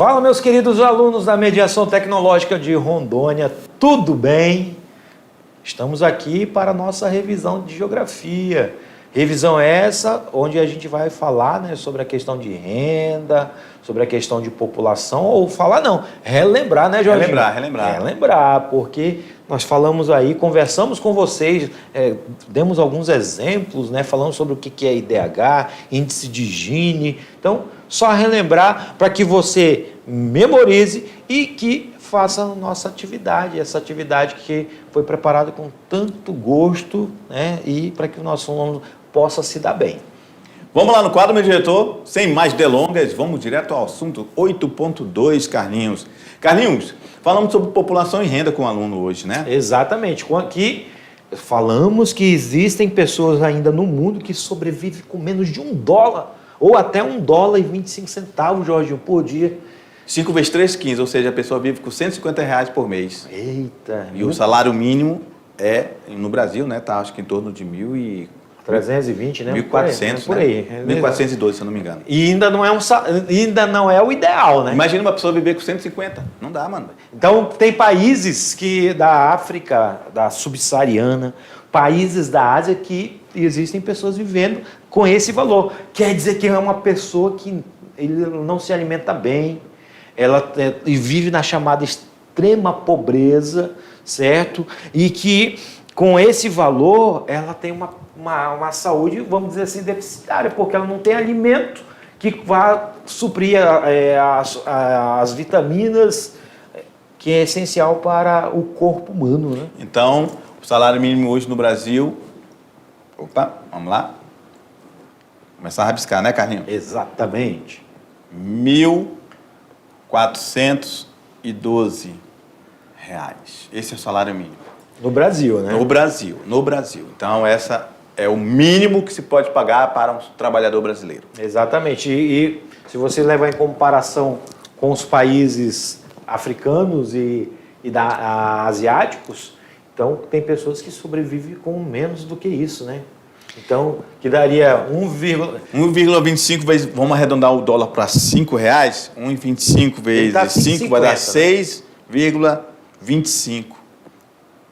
Fala, meus queridos alunos da Mediação Tecnológica de Rondônia, tudo bem? Estamos aqui para a nossa revisão de geografia. Revisão essa onde a gente vai falar, né, sobre a questão de renda, sobre a questão de população, ou falar não, relembrar, né, Jorge? Relembrar, porque nós falamos aí, conversamos com vocês, demos alguns exemplos, né, falando sobre o que é IDH, índice de Gini. Então, só relembrar para que você memorize e que faça a nossa atividade, essa atividade que foi preparada com tanto gosto, né, e para que o nosso aluno possa se dar bem. Vamos lá no quadro, meu diretor. Sem mais delongas, vamos direto ao assunto 8.2, Carlinhos. Carlinhos, falamos sobre população e renda com o aluno hoje, né? Exatamente. Aqui falamos que existem pessoas ainda no mundo que sobrevivem com menos de $1, ou até $1,25, Jorge, por dia. 5 vezes 3, 15, ou seja, a pessoa vive com R$150 por mês. Eita! E o salário mínimo no Brasil, né, tá, acho que em torno de 320, né? 1.400, por aí. 1.412, se eu não me engano. E ainda não é o ideal, né? Imagina uma pessoa viver com 150. Não dá, mano. Então, tem países da África, da subsaariana, países da Ásia que existem pessoas vivendo com esse valor. Quer dizer que é uma pessoa que ele não se alimenta bem, ela vive na chamada extrema pobreza, certo? E que com esse valor ela tem uma saúde, vamos dizer assim, deficitária, porque ela não tem alimento que vá suprir as vitaminas que é essencial para o corpo humano, né? Então, o salário mínimo hoje no Brasil... Opa, vamos lá. Começar a rabiscar, né, Carlinhos? Exatamente. R$1.412. Esse é o salário mínimo. No Brasil, né? No Brasil. Então, essa é o mínimo que se pode pagar para um trabalhador brasileiro. Exatamente. E se você levar em comparação com os países africanos e asiáticos, então tem pessoas que sobrevivem com menos do que isso, né? Então, que daria 1,25 vezes, vamos arredondar o dólar para R$5, 1,25 vezes 5 vai dar 6,25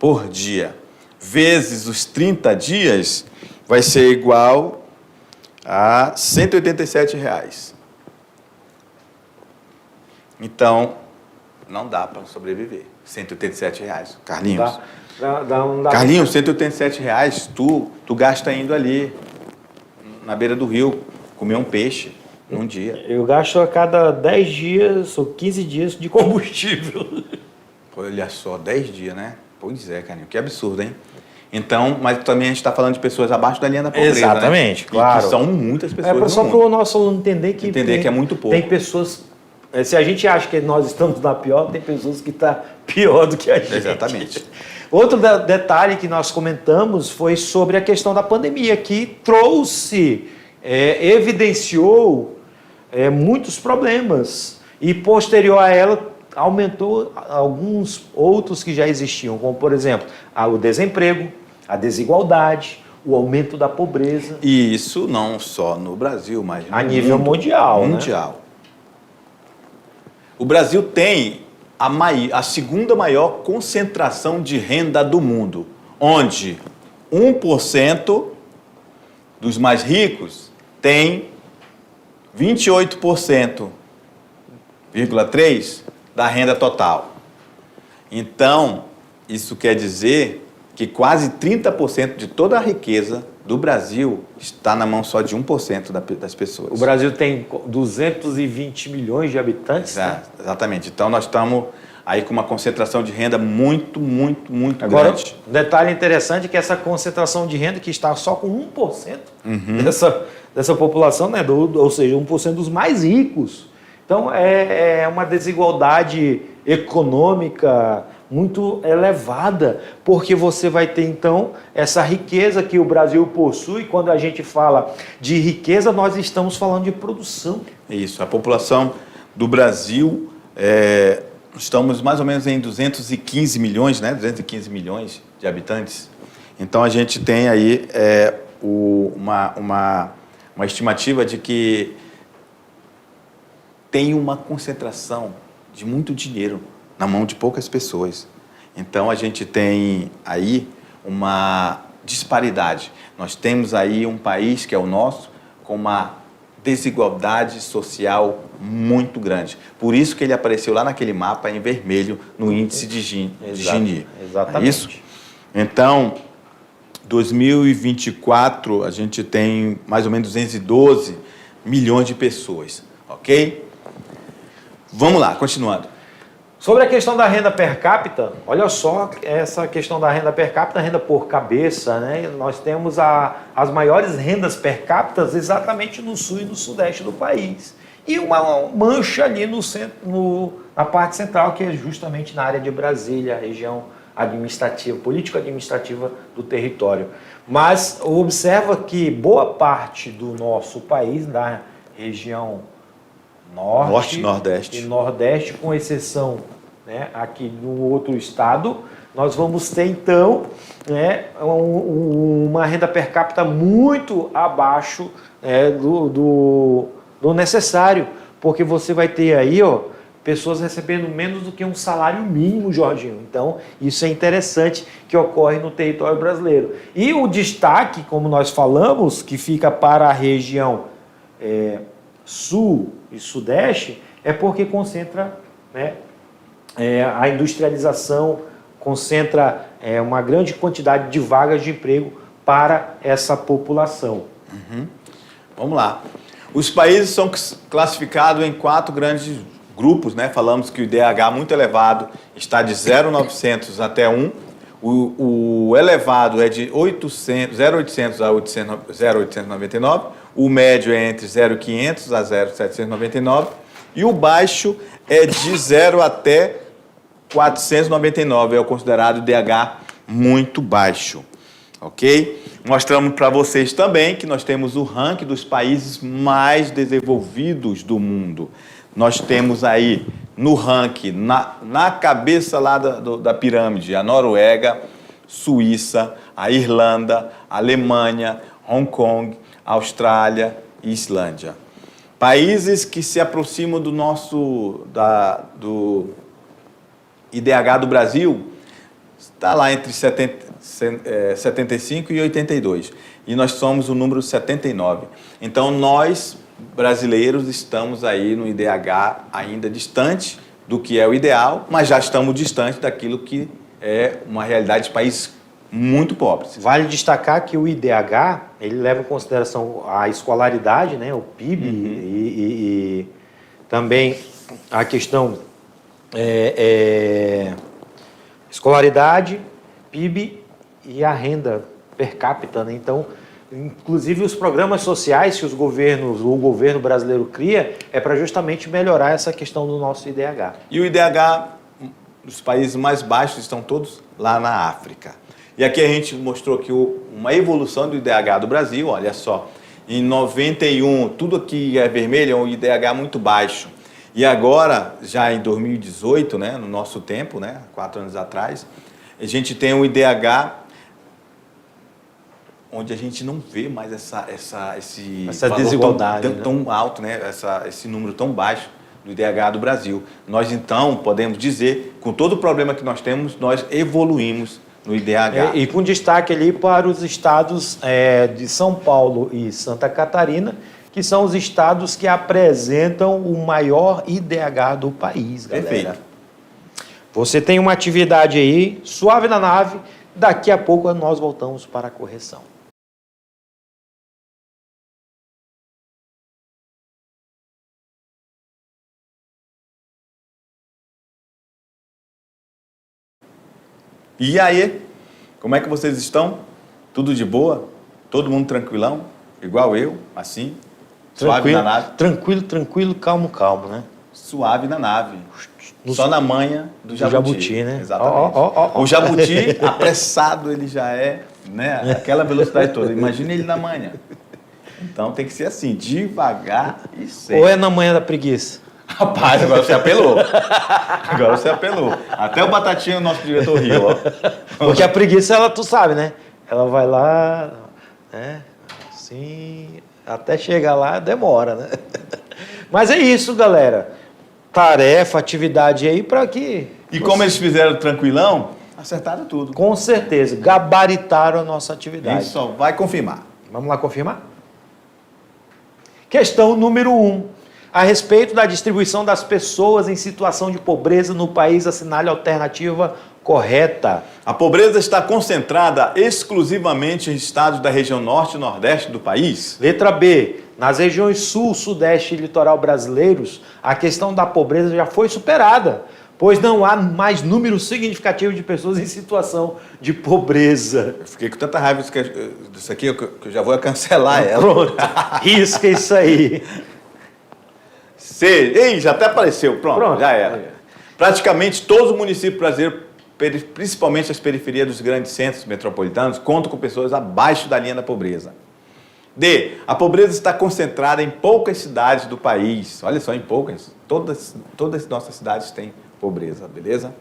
por dia. Vezes os 30 dias vai ser igual a R$187. Então, não dá para sobreviver. R$187. Carlinhos. Carlinhos, R$187, tu gasta indo ali na beira do rio comer um peixe num dia. Eu gasto a cada 10 dias ou 15 dias de combustível. Olha só, 10 dias, né? Pois é, Carlinhos, que absurdo, hein? Então, mas também a gente está falando de pessoas abaixo da linha da pobreza, exatamente, né? claro. E que são muitas pessoas só para o nosso aluno entender que é muito pouco. Tem pessoas... Se a gente acha que nós estamos na pior, tem pessoas que estão pior do que a gente. Exatamente. Outro detalhe que nós comentamos foi sobre a questão da pandemia, que trouxe, evidenciou muitos problemas e, posterior a ela, aumentou alguns outros que já existiam, como, por exemplo, o desemprego, a desigualdade, o aumento da pobreza. E isso não só no Brasil, mas a nível mundial. Né? O Brasil tem a segunda maior concentração de renda do mundo, onde 1% dos mais ricos tem 28,3% da renda total. Então, isso quer dizer que quase 30% de toda a riqueza do Brasil está na mão só de 1% das pessoas. O Brasil tem 220 milhões de habitantes, né? Exatamente. Então, nós estamos aí com uma concentração de renda muito Agora, grande. Um detalhe interessante é que essa concentração de renda, que está só com 1% dessa população, né? Ou seja, 1% dos mais ricos. Então, é uma desigualdade econômica muito elevada, porque você vai ter, então, essa riqueza que o Brasil possui. Quando a gente fala de riqueza, nós estamos falando de produção. Isso, a população do Brasil, estamos mais ou menos em 215 milhões, né? 215 milhões de habitantes. Então, a gente tem aí uma estimativa de que tem uma concentração de muito dinheiro na mão de poucas pessoas. Então, a gente tem aí uma disparidade. Nós temos aí um país que é o nosso com uma desigualdade social muito grande. Por isso que ele apareceu lá naquele mapa em vermelho no índice de Gini. Exatamente. É isso? Então, 2024, a gente tem mais ou menos 212 milhões de pessoas, ok? Vamos lá, continuando. Sobre a questão da renda per capita, olha só essa questão da renda per capita, renda por cabeça, né? Nós temos as maiores rendas per capita exatamente no sul e no sudeste do país. E uma mancha ali na parte central, que é justamente na área de Brasília, a região administrativa, político-administrativa do território. Mas observa que boa parte do nosso país, da região norte, nordeste e nordeste, com exceção, né, aqui no outro estado, nós vamos ter então, né, uma renda per capita muito abaixo, né, do necessário, porque você vai ter aí, pessoas recebendo menos do que um salário mínimo, Jorginho. Então, isso é interessante que ocorre no território brasileiro. E o destaque, como nós falamos, que fica para a região sul e sudeste, é porque concentra, né, a industrialização, concentra uma grande quantidade de vagas de emprego para essa população. Vamos lá. Os países são classificados em 4 grandes grupos, né? Falamos que o IDH muito elevado está de 0,900 até 1. O elevado é de 0,800 a 0,899. O médio é entre 0,500 a 0,799. E o baixo é de 0 até 499. É o considerado IDH muito baixo. Ok? Mostramos para vocês também que nós temos o ranking dos países mais desenvolvidos do mundo. Nós temos aí no ranking, na cabeça lá da pirâmide, a Noruega, Suíça, a Irlanda, a Alemanha, Hong Kong, Austrália e Islândia. Países que se aproximam do do IDH do Brasil, está lá entre 75 e 82. E nós somos o número 79. Então, nós, brasileiros, estamos aí no IDH ainda distante do que é o ideal, mas já estamos distante daquilo que é uma realidade de países muito pobres. Vale destacar que o IDH, ele leva em consideração a escolaridade, né, o PIB, e também a questão escolaridade, PIB e a renda per capita, né? Então, inclusive os programas sociais que o governo brasileiro cria é para justamente melhorar essa questão do nosso IDH. E o IDH, os países mais baixos estão todos lá na África. E aqui a gente mostrou que uma evolução do IDH do Brasil, olha só, em 91, tudo aqui é vermelho, é um IDH muito baixo. E agora, já em 2018, né, no nosso tempo, né, 4 anos atrás, a gente tem um IDH onde a gente não vê mais esse desigualdade tão alto, né, esse número tão baixo do IDH do Brasil. Nós, então, podemos dizer, com todo o problema que nós temos, nós evoluímos no IDH. E com destaque ali para os estados de São Paulo e Santa Catarina, que são os estados que apresentam o maior IDH do país, galera. Perfeito. Você tem uma atividade aí, suave na nave, daqui a pouco nós voltamos para a correção. E aí, como é que vocês estão? Tudo de boa? Todo mundo tranquilão? Igual eu, assim? Suave na nave? Tranquilo, calmo, né? Suave na nave. Só na manha do jabuti, né? Exatamente. O jabuti, apressado, ele já é, né? Aquela velocidade toda. Imagina ele na manha. Então tem que ser assim, devagar e sério. Ou é na manha da preguiça? Rapaz, agora você apelou. Agora você apelou. Até o Batatinha, o nosso diretor, riu, ó. Porque a preguiça, tu sabe, né? Ela vai lá, né? Assim, até chegar lá demora, né? Mas é isso, galera. Tarefa, atividade aí para que... E como eles fizeram tranquilão, acertaram tudo. Com certeza, gabaritaram a nossa atividade. Isso só vai confirmar. Vamos lá confirmar? Questão número 1. A respeito da distribuição das pessoas em situação de pobreza no país, assinale a alternativa correta. A pobreza está concentrada exclusivamente em estados da região norte e nordeste do país? Letra B. Nas regiões sul, sudeste e litoral brasileiros, a questão da pobreza já foi superada, pois não há mais número significativo de pessoas em situação de pobreza. Eu fiquei com tanta raiva disso aqui que eu já vou cancelar ela. Pronto, risca isso aí. C. Ei, já até apareceu. Pronto, já era. Aí. Praticamente todos os municípios brasileiros, principalmente as periferias dos grandes centros metropolitanos, contam com pessoas abaixo da linha da pobreza. D. A pobreza está concentrada em poucas cidades do país. Olha só, em poucas. Todas as nossas cidades têm pobreza, beleza?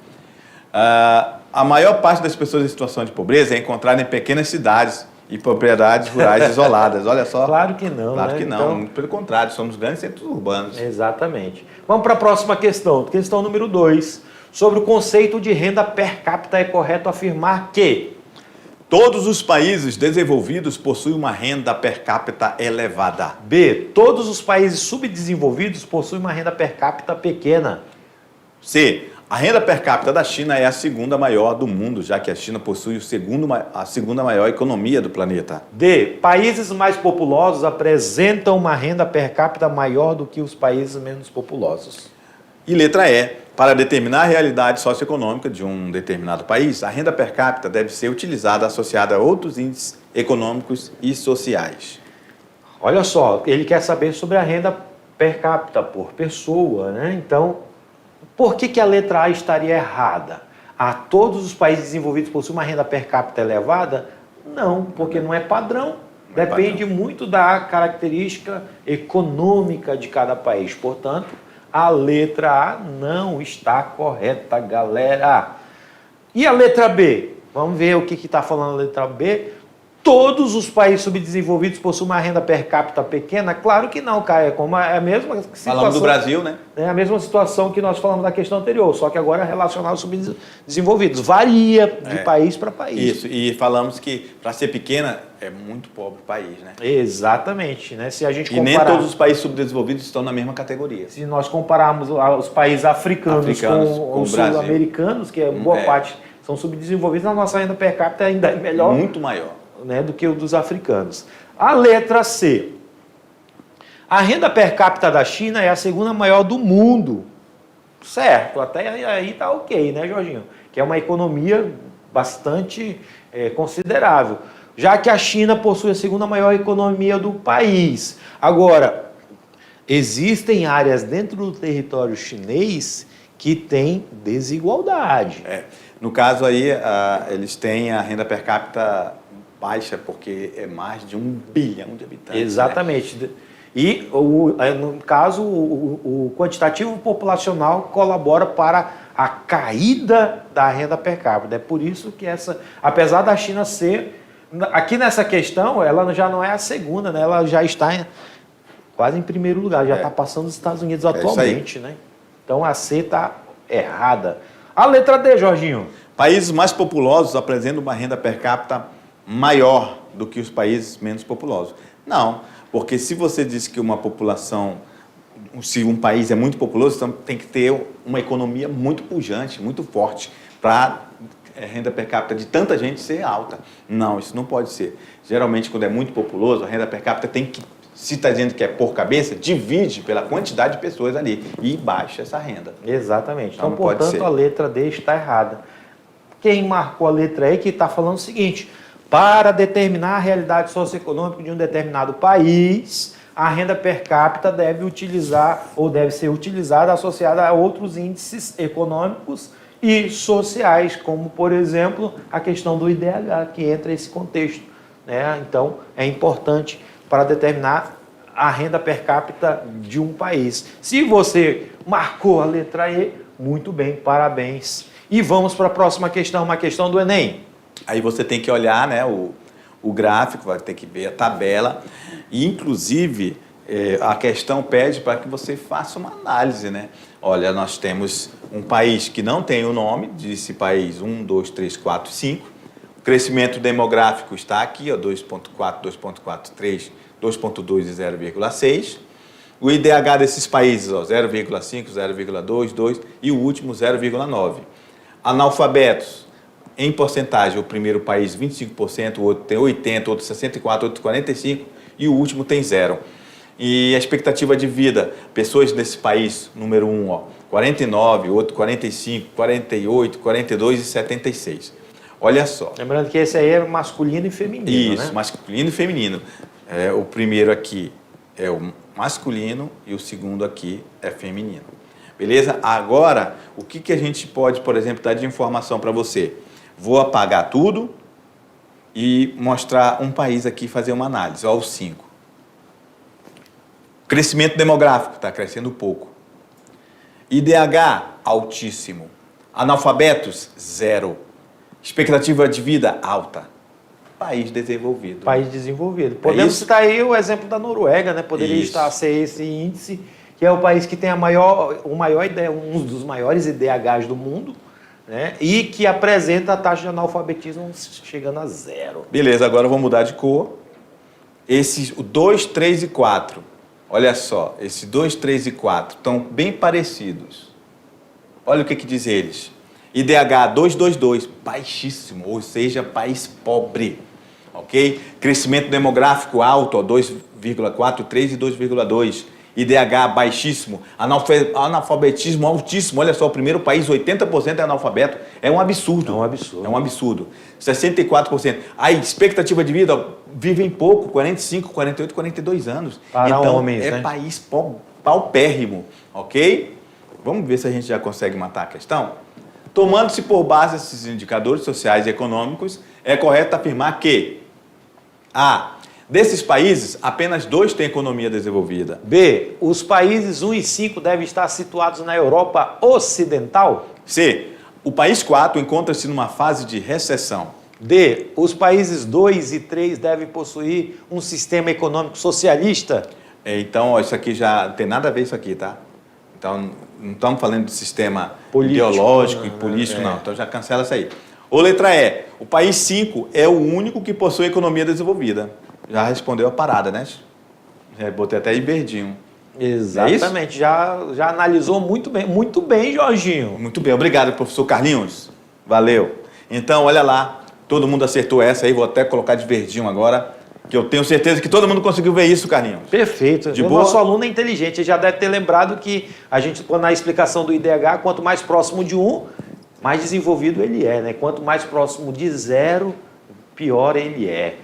A maior parte das pessoas em situação de pobreza é encontrada em pequenas cidades e propriedades rurais isoladas. Olha só. Claro que não, Claro né? que não. Então... Muito pelo contrário, somos grandes centros urbanos. Exatamente. Vamos para a próxima questão. Questão número 2. Sobre o conceito de renda per capita, é correto afirmar que... Todos os países desenvolvidos possuem uma renda per capita elevada. B. Todos os países subdesenvolvidos possuem uma renda per capita pequena. C. A renda per capita da China é a segunda maior do mundo, já que a China possui a segunda maior economia do planeta. D. Países mais populosos apresentam uma renda per capita maior do que os países menos populosos. E letra E. Para determinar a realidade socioeconômica de um determinado país, a renda per capita deve ser utilizada associada a outros índices econômicos e sociais. Olha só, ele quer saber sobre a renda per capita por pessoa, né? Então, por que a letra A estaria errada? Todos os países desenvolvidos possuem uma renda per capita elevada? Não, porque não é padrão. Depende muito da característica econômica de cada país. Portanto, a letra A não está correta, galera. E a letra B? Vamos ver o que está falando a letra B. Todos os países subdesenvolvidos possuem uma renda per capita pequena? Claro que não, Caio. É como a mesma situação. Falando do Brasil, né? É a mesma situação que nós falamos da questão anterior, só que agora é relacionado aos subdesenvolvidos. Varia de país para país. Isso, e falamos que para ser pequena é muito pobre o país, né? Exatamente, né? Se a gente comparar... E nem todos os países subdesenvolvidos estão na mesma categoria. Se nós compararmos os países africanos com os sul-americanos, que é boa parte são subdesenvolvidos, a nossa renda per capita ainda é melhor. Muito maior. Né, do que o dos africanos. A letra C. A renda per capita da China é a segunda maior do mundo. Certo, até aí tá ok, né, Jorginho? Que é uma economia bastante considerável. Já que a China possui a segunda maior economia do país. Agora, existem áreas dentro do território chinês que têm desigualdade. No caso aí, eles têm a renda per capita baixa, porque é mais de 1 bilhão de habitantes. Exatamente. Né? E, no caso, o quantitativo populacional colabora para a caída da renda per capita. É por isso que apesar da China ser, aqui nessa questão, ela já não é a segunda, né? Ela já está quase em primeiro lugar, já está passando os Estados Unidos atualmente. Né? Então a C está errada. A letra D, Jorginho. Países mais populosos apresentam uma renda per capita maior do que os países menos populosos. Não, porque se você diz que uma população, se um país é muito populoso, então tem que ter uma economia muito pujante, muito forte, para a renda per capita de tanta gente ser alta. Não, isso não pode ser. Geralmente, quando é muito populoso, a renda per capita tem que, se está dizendo que é por cabeça, divide pela quantidade de pessoas ali e baixa essa renda. Exatamente. Então, portanto, a letra D está errada. Quem marcou a letra E que está falando o seguinte: para determinar a realidade socioeconômica de um determinado país, a renda per capita deve ser utilizada associada a outros índices econômicos e sociais, como, por exemplo, a questão do IDH, que entra nesse contexto. Né? Então, é importante para determinar a renda per capita de um país. Se você marcou a letra E, muito bem, parabéns. E vamos para a próxima questão, uma questão do Enem. Aí você tem que olhar, né, o gráfico, vai ter que ver a tabela. E, inclusive, a questão pede para que você faça uma análise, né? Olha, nós temos um país que não tem o nome, disse país 1, 2, 3, 4, 5. O crescimento demográfico está aqui, ó, 2,4, 2,43, 2,2 e 0,6. O IDH desses países, ó, 0,5, 0,2, 2 e o último 0,9. Analfabetos, em porcentagem, o primeiro país 25%, o outro tem 80%, outro 64%, outro 45% e o último tem 0%. E a expectativa de vida, pessoas desse país, número 1, ó, 49, outro 45, 48, 42 e 76. Olha só. Lembrando que esse aí é masculino e feminino, isso, né? Masculino e feminino. O primeiro aqui é o masculino e o segundo aqui é feminino. Beleza? Agora, o que a gente pode, por exemplo, dar de informação para você? Vou apagar tudo e mostrar um país aqui, fazer uma análise. Ó, os 5. Crescimento demográfico, está crescendo pouco. IDH, altíssimo. Analfabetos, 0. Expectativa de vida, alta. País desenvolvido. País desenvolvido. Podemos citar aí o exemplo da Noruega, né? Poderia ser esse índice, que é o país que tem um dos maiores IDHs do mundo, né? E que apresenta a taxa de analfabetismo chegando a 0. Beleza, agora eu vou mudar de cor. Esses 2, 3 e 4. Olha só, esses 2, 3 e 4 estão bem parecidos. Olha o que diz eles. IDH 222, baixíssimo, ou seja, país pobre. Ok? Crescimento demográfico alto, 2,4, 3 e 2,2. IDH baixíssimo, analfabetismo altíssimo. Olha só, o primeiro país, 80% é analfabeto. É um absurdo. É um absurdo. É um absurdo. 64%. A expectativa de vida, vivem pouco, 45, 48, 42 anos. Para então, homens, né? País paupérrimo, ok? Vamos ver se a gente já consegue matar a questão? Tomando-se por base esses indicadores sociais e econômicos, é correto afirmar que A. Desses países, apenas 2 têm economia desenvolvida. B. Os países 1 e 5 devem estar situados na Europa Ocidental. C. O país 4 encontra-se numa fase de recessão. D. Os países 2 e 3 devem possuir um sistema econômico socialista. Então, isso aqui já não tem nada a ver isso aqui, tá? Então, não estamos falando de sistema Político, ideológico e político, não. Então, já cancela isso aí. Ou letra E. O país 5 é o único que possui economia desenvolvida. Já respondeu a parada, né? Botei até aí verdinho. Exatamente. Já analisou muito bem, Jorginho. Muito bem. Obrigado, professor Carlinhos. Valeu. Então, olha lá. Todo mundo acertou essa aí. Vou até colocar de verdinho agora, que eu tenho certeza que todo mundo conseguiu ver isso, Carlinhos. Perfeito. De o boa? nosso aluno é inteligente. Ele já deve ter lembrado que a gente, na explicação do IDH, quanto mais próximo de 1, mais desenvolvido ele é, né? Quanto mais próximo de 0, pior ele é.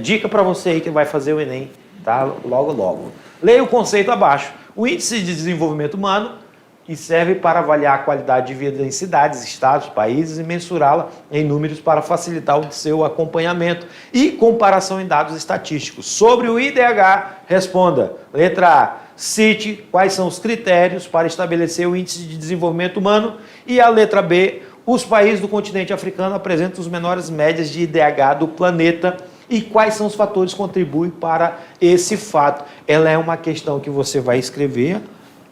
Dica para você aí que vai fazer o Enem, tá? Logo. Leia o conceito abaixo. O Índice de Desenvolvimento Humano, que serve para avaliar a qualidade de vida em cidades, estados, países e mensurá-la em números para facilitar o seu acompanhamento e comparação em dados estatísticos. Sobre o IDH, responda. Letra A. Cite quais são os critérios para estabelecer o Índice de Desenvolvimento Humano. E a letra B. Os países do continente africano apresentam as menores médias de IDH do planeta e quais são os fatores que contribuem para esse fato. Ela é uma questão que você vai escrever,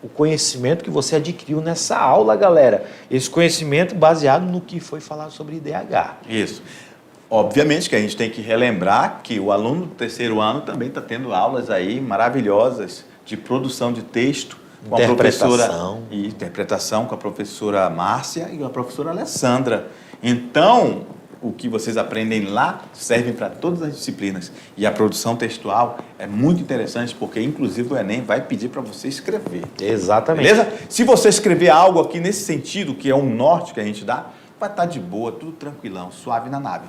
o conhecimento que você adquiriu nessa aula, galera. Esse conhecimento baseado no que foi falado sobre IDH. Isso. Obviamente que a gente tem que relembrar que o aluno do 3º ano também está tendo aulas aí maravilhosas de produção de texto, com a professora e interpretação com a professora Márcia e a professora Alessandra. Então, o que vocês aprendem lá serve para todas as disciplinas. E a produção textual é muito interessante porque, inclusive, o Enem vai pedir para você escrever. Exatamente. Beleza? Se você escrever algo aqui nesse sentido, que é um norte que a gente dá, vai estar de boa, tudo tranquilão, suave na nave.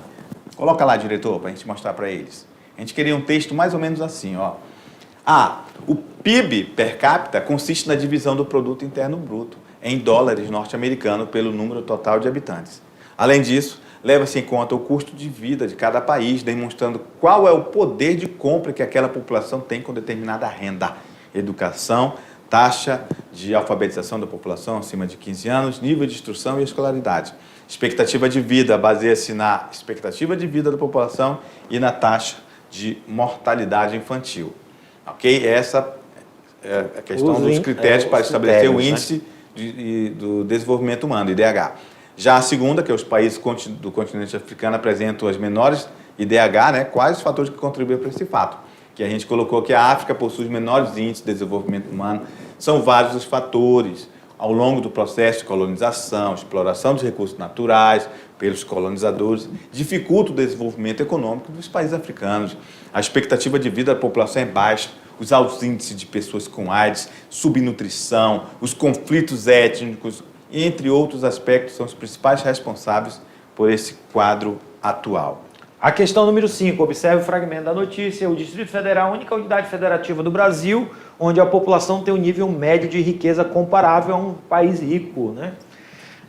Coloca lá, diretor, para a gente mostrar para eles. A gente queria um texto mais ou menos assim, ó. O PIB per capita consiste na divisão do produto interno bruto em dólares norte-americanos pelo número total de habitantes. Além disso, leva-se em conta o custo de vida de cada país, demonstrando qual é o poder de compra que aquela população tem com determinada renda. Educação, taxa de alfabetização da população acima de 15 anos, nível de instrução e escolaridade. Expectativa de vida baseia-se na expectativa de vida da população e na taxa de mortalidade infantil. Ok? Essa a questão dos critérios para estabelecer o índice do desenvolvimento humano, IDH. Já a segunda, que é os países do continente africano apresentam as menores IDH, né? Quais os fatores que contribuem para esse fato? Que a gente colocou que a África possui os menores índices de desenvolvimento humano. São vários os fatores ao longo do processo de colonização, exploração dos recursos naturais pelos colonizadores, dificulta o desenvolvimento econômico dos países africanos. A expectativa de vida da população é baixa, os altos índices de pessoas com AIDS, subnutrição, os conflitos étnicos, entre outros aspectos, são os principais responsáveis por esse quadro atual. A questão número 5, observe o fragmento da notícia. O Distrito Federal é a única unidade federativa do Brasil onde a população tem um nível médio de riqueza comparável a um país rico, né?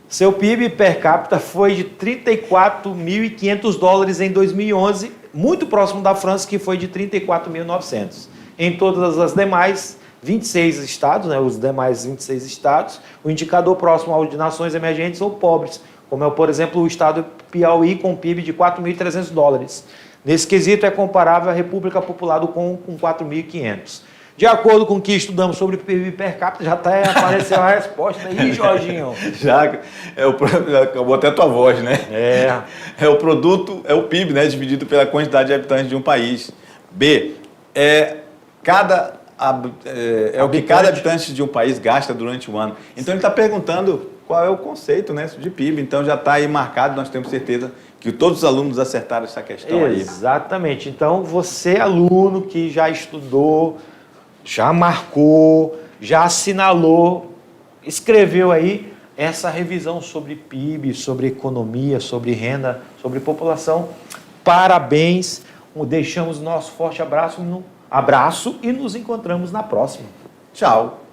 Seu PIB per capita foi de 34.500 dólares em 2011, muito próximo da França, que foi de 34.900. Em todas as demais 26 estados, né, os demais 26 estados, o indicador próximo ao de nações emergentes ou pobres, como é, por exemplo, o estado Piauí com PIB de 4.300 dólares. Nesse quesito é comparável à República Popular do Congo com 4.500. De acordo com o que estudamos sobre PIB per capita, já até apareceu a resposta aí, Jorginho. Já acabou até a tua voz, né? É o produto, é o PIB, né, dividido pela quantidade de habitantes de um país. B, o que cada habitante de um país gasta durante o ano. Então ele está perguntando qual é o conceito, né, de PIB. Então já está aí marcado, nós temos certeza que todos os alunos acertaram essa questão aí. Exatamente. Então você, aluno que já estudou, já marcou, já assinalou, escreveu aí essa revisão sobre PIB, sobre economia, sobre renda, sobre população. Parabéns. Deixamos nosso forte abraço e nos encontramos na próxima. Tchau.